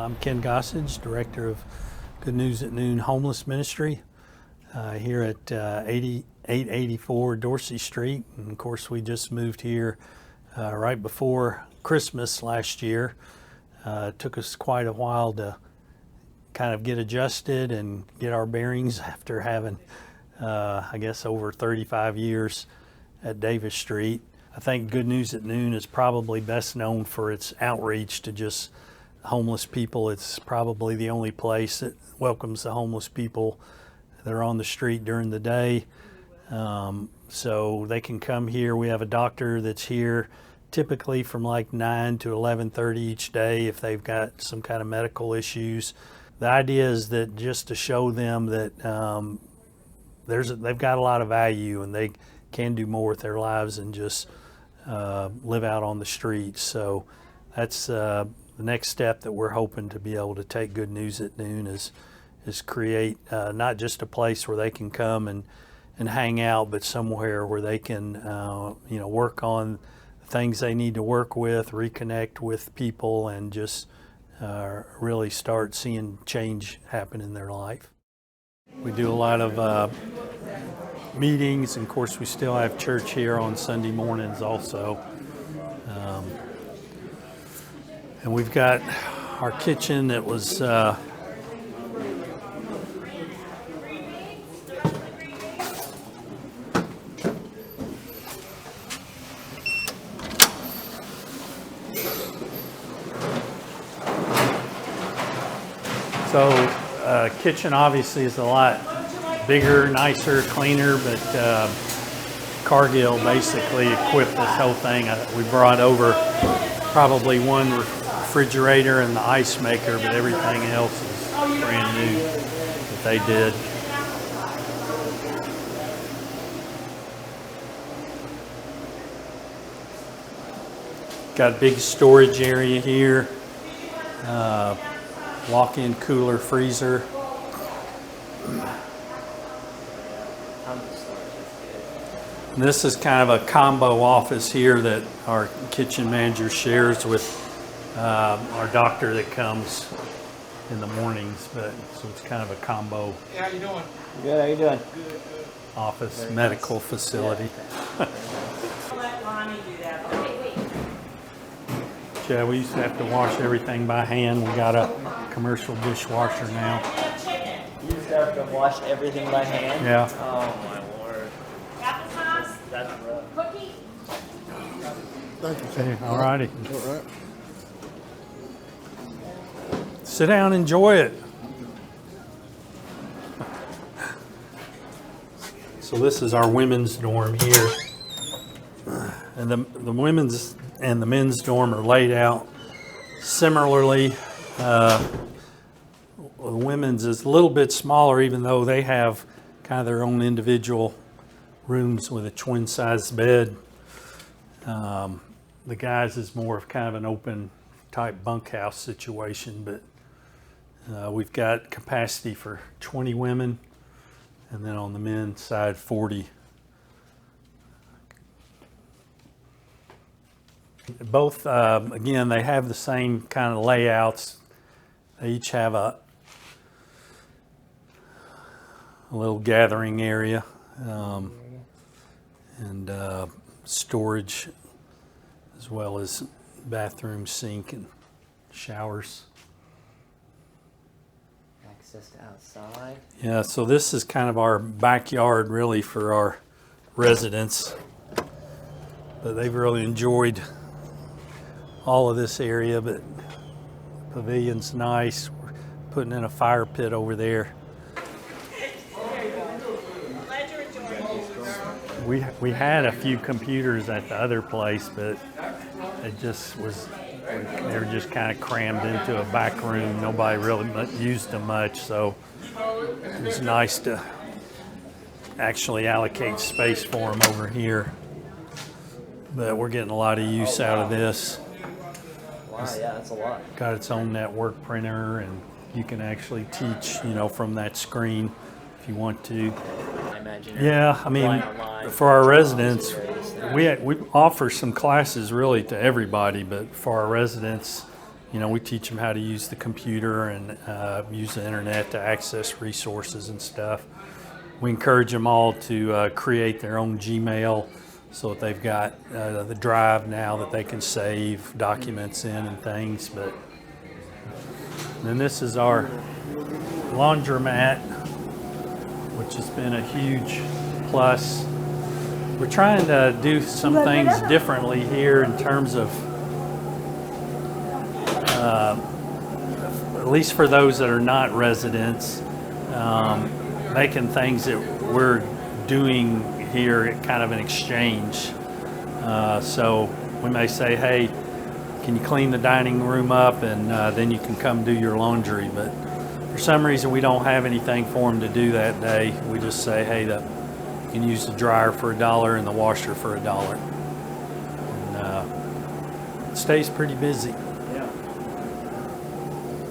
I'm Ken Gossage, Director of Good News at Noon Homeless Ministry here at 884 Doresy Street. And of course, we just moved here right before Christmas last year. It took us quite a while to kind of get adjusted and get our bearings after having, I guess, over 35 years at Davis Street. I think Good News at Noon is probably best known for its outreach to just homeless people. It's probably the only place that welcomes the homeless people that are on the street during the day. So they can come here. We have a doctor that's here typically from like 9 to 11:30 each day if they've got some kind of medical issues. The idea is that just to show them that they've got a lot of value and they can do more with their lives than just live out on the streets. So that's the next step that we're hoping to be able to take Good News at Noon is create not just a place where they can come and hang out, but somewhere where they can work on things they need to work with, reconnect with people, and just really start seeing change happen in their life. We do a lot of meetings, and of course we still have church here on Sunday mornings also. And we've got our kitchen that was kitchen obviously is a lot bigger, nicer, cleaner, but Cargill basically equipped this whole thing. We brought over probably one refrigerator and the ice maker, but everything else is brand new that they did. Got a big storage area here, walk-in cooler, freezer. And this is kind of a combo office here that our kitchen manager shares with our doctor that comes in the mornings. So it's kind of a combo. Hey, how you doing? Good, how you doing? Good. Office, very medical nice facility. I'll let Ronnie do that. Wait. Yeah, we used to have to wash everything by hand. We got a commercial dishwasher now. You used to have to wash everything by hand? Yeah. Oh my word. Applesauce? That's rough. Cookie? Thank you, sir. All righty. All right. Sit down, enjoy it. So this is our women's dorm here. And the women's and the men's dorm are laid out similarly. The women's is a little bit smaller, even though they have kind of their own individual rooms with a twin-sized bed. The guys is more of kind of an open type bunkhouse situation, but we've got capacity for 20 women, and then on the men's side 40. Both, again, they have the same kind of layouts. They each have a little gathering area and storage, as well as bathroom, sink, and showers. Access to outside. Yeah, so this is kind of our backyard really for our residents. But they've really enjoyed all of this area, but the pavilion's nice. We're putting in a fire pit over there. We had a few computers at the other place, but it just was, they were just kind of crammed into a back room. Nobody really used them much, so it was nice to actually allocate space for them over here. But we're getting a lot of use out of this. Wow, yeah, that's a lot. Got its own network printer, and you can actually teach, from that screen if you want to. I imagine. Yeah, I mean, for our residents, we offer some classes really to everybody, but for our residents, you know, we teach them how to use the computer and use the internet to access resources and stuff. We encourage them all to create their own Gmail so that they've got the drive now that they can save documents in and things. But then this is our laundromat, which has been a huge plus. We're trying to do some things differently here in terms of, at least for those that are not residents, making things that we're doing here kind of an exchange. So we may say, hey, can you clean the dining room up, and then you can come do your laundry. But for some reason we don't have anything for them to do that day. We just say, hey, you can use the dryer for $1 and the washer for $1. And it stays pretty busy. Yeah.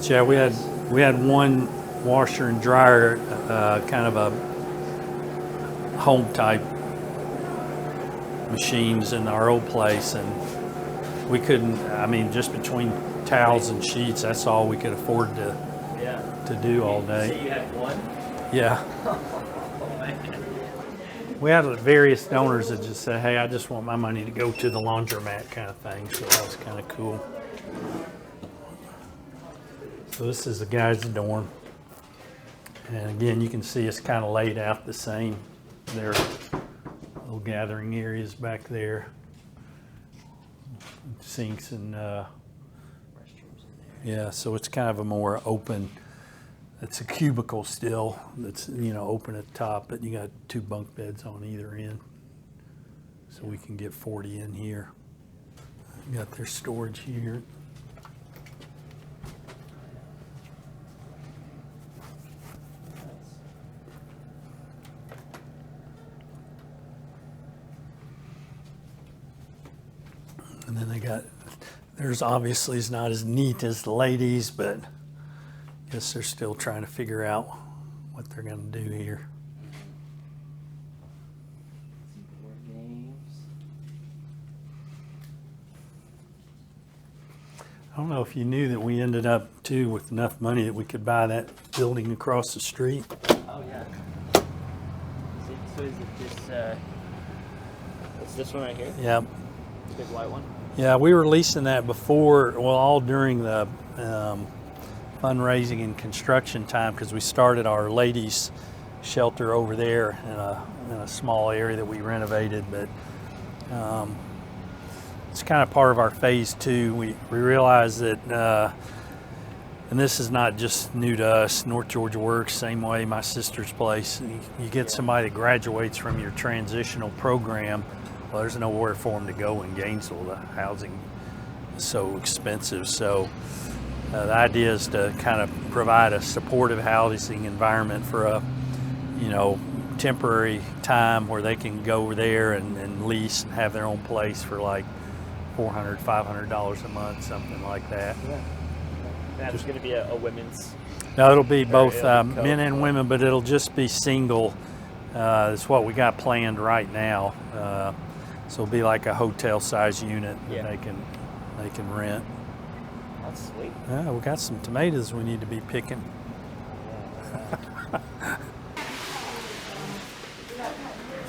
So yeah, we had one washer and dryer, kind of a home type machines in our old place, and we couldn't, I mean, just between towels and sheets, that's all we could afford to do all day. So you had one? Yeah. We had various donors that just said, hey, I just want my money to go to the laundromat kind of thing, so that was kind of cool. So this is the guys' dorm. And again, you can see it's kind of laid out the same. There are little gathering areas back there. Sinks and, yeah, so it's kind of a more open, it's a cubicle still that's, you know, open at the top, but you got 2 bunk beds on either end. So we can get 40 in here. Got their storage here. And then they got, theirs obviously is not as neat as the ladies, but I guess they're still trying to figure out what they're going to do here. Board games. I don't know if you knew that we ended up too with enough money that we could buy that building across the street. Oh yeah. So is it this? It's this one right here? Yeah. The big white one. Yeah, we were leasing that before, well, all during the fundraising and construction time, because we started our ladies shelter over there in a small area that we renovated. But it's kind of part of our phase 2. We realized that, and this is not just new to us, North Georgia Works, same way, my sister's place. You get somebody that graduates from your transitional program, well, there's nowhere for them to go in Gainesville. The housing is so expensive. So the idea is to kind of provide a supportive housing environment for a, you know, temporary time where they can go over there and lease and have their own place for like $400, $500 a month, something like that. Yeah. That's going to be a women's. No, it'll be both it'll be men and women, but it'll just be single. It's what we got planned right now. So it'll be like a hotel size unit that they can rent. That's sweet. Yeah, we got some tomatoes we need to be picking.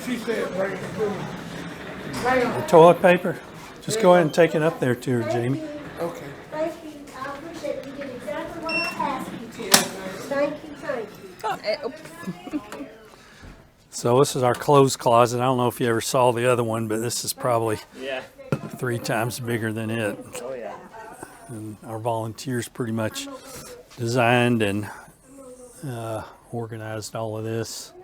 She said, bring it to me. The toilet paper? Just go ahead and take it up there to her, Jamie. Okay. Thank you. I appreciate it. You did exactly what I asked you to. Thank you. So this is our clothes closet. I don't know if you ever saw the other one, but this is probably Yeah. 3 times bigger than it. Oh yeah. And our volunteers pretty much designed and organized all of this.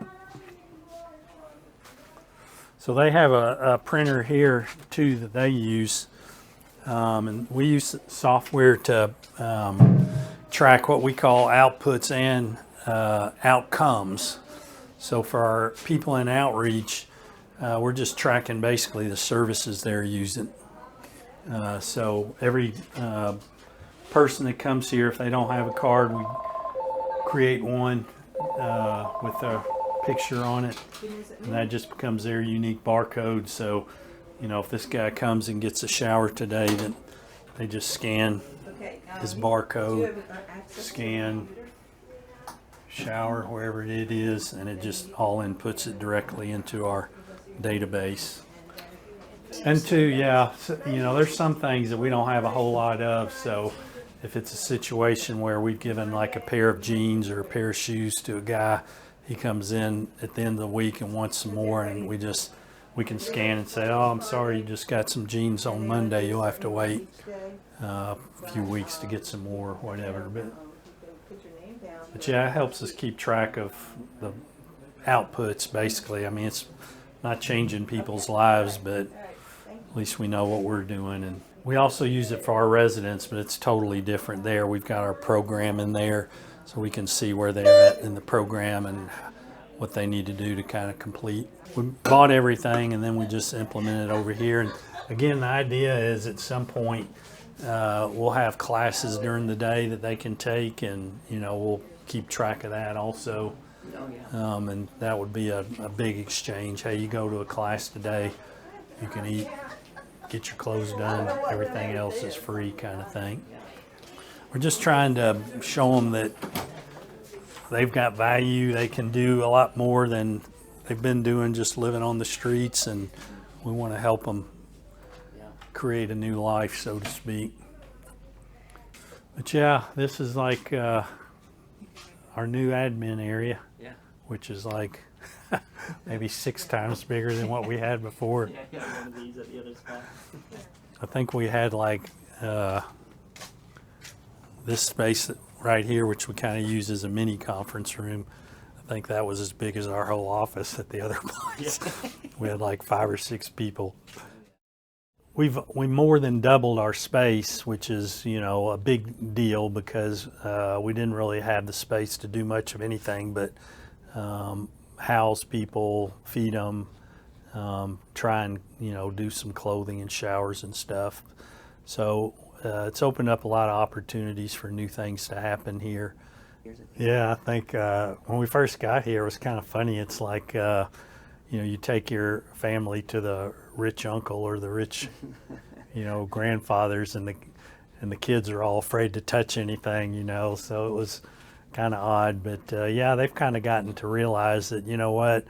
So they have a printer here too that they use, and we use software to track what we call outputs and outcomes. So for our people in outreach, we're just tracking basically the services they're using. So every person that comes here, if they don't have a card, we create one with a picture on it, and that just becomes their unique barcode. So, you know, if this guy comes and gets a shower today, then they just scan Okay, his barcode, scan, shower, wherever it is, and it just all inputs it directly into our database. And two, yeah, there's some things that we don't have a whole lot of, so if it's a situation where we've given like a pair of jeans or a pair of shoes to a guy, he comes in at the end of the week and wants some more, and we can scan and say, oh, I'm sorry, you just got some jeans on Monday, you'll have to wait a few weeks to get some more, whatever. But yeah, it helps us keep track of the outputs, basically. I mean, it's not changing people's lives, but at least we know what we're doing. And we also use it for our residents, but it's totally different there. We've got our program in there, so we can see where they're at in the program and what they need to do to kind of complete. We bought everything and then we just implement it over here. And again, the idea is at some point we'll have classes during the day that they can take, and we'll keep track of that also. And that would be a big exchange. Hey, you go to a class today, you can eat, get your clothes done, everything else is free, kind of thing. We're just trying to show them that they've got value. They can do a lot more than they've been doing, just living on the streets, and we want to help them create a new life, so to speak. But yeah, this is like our new admin area, which is like maybe 6 times bigger than what we had before. Yeah, one of these at the other spot. I think we had like this space right here, which we kind of use as a mini conference room. I think that was as big as our whole office at the other place. We had like 5 or 6 people. We more than doubled our space, which is a big deal, because we didn't really have the space to do much of anything but house people, feed them, try and do some clothing and showers and stuff. So it's opened up a lot of opportunities for new things to happen here. Yeah, I think when we first got here, it was kind of funny. It's like you take your family to the rich uncle or the rich grandfathers, and the kids are all afraid to touch anything, so it was kind of odd. But yeah, they've kind of gotten to realize that what,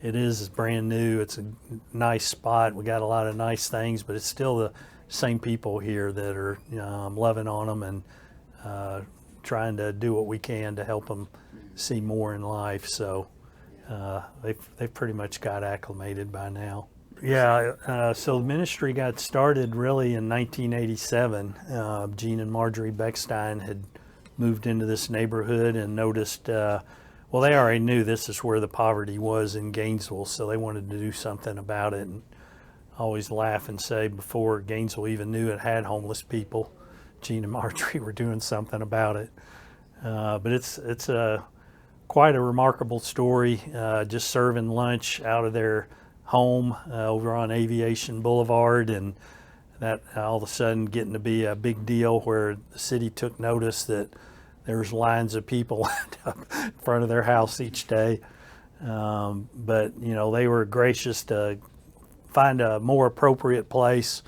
it is brand new, it's a nice spot, we got a lot of nice things, but it's still the same people here that are loving on them and trying to do what we can to help them see more in life. So they've pretty much got acclimated by now. Yeah, so the ministry got started really in 1987. Gene and Marjorie Beckstein had moved into this neighborhood and noticed, well, they already knew this is where the poverty was in Gainesville, so they wanted to do something about it. And I always laugh and say, before Gainesville even knew it had homeless people, Gene and Marjorie were doing something about it. But it's quite a remarkable story, just serving lunch out of their home over on Aviation Boulevard, and that all of a sudden getting to be a big deal, where the city took notice that there's lines of people lined up in front of their house each day. But they were gracious to find a more appropriate place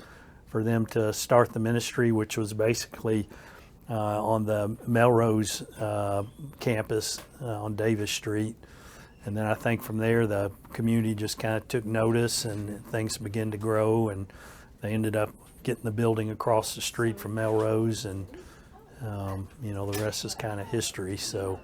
for them to start the ministry, which was basically on the Melrose campus on Davis Street. And then I think from there the community just kind of took notice, and things began to grow, and they ended up getting the building across the street from Melrose, and the rest is kind of history. So